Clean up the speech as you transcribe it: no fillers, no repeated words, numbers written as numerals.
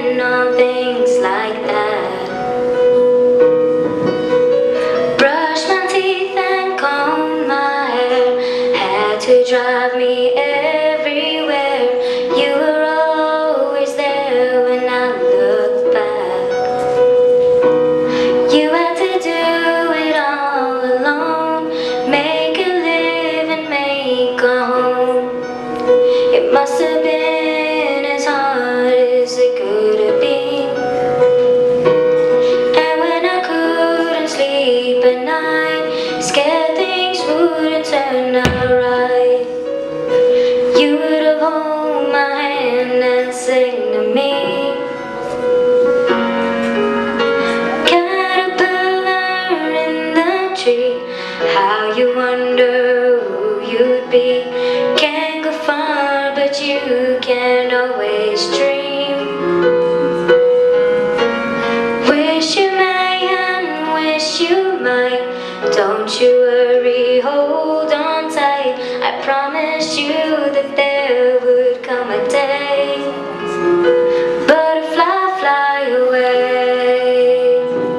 depend on things like that. Brush my teeth and comb my hair, had to drive me everywhere. You were always there when I look back. You had to do it all alone, make a living, make a home. It must have been as hard as it could have been. And when I couldn't sleep at night, scared things wouldn't turn out right, you would have hold my hand and sing to me. Caterpillar in the tree, how you wonder who you'd be. Can't go far, but you can't always dream. Wish you may and wish you might. Don't you worry, hold on tight. I promised you that there would come a day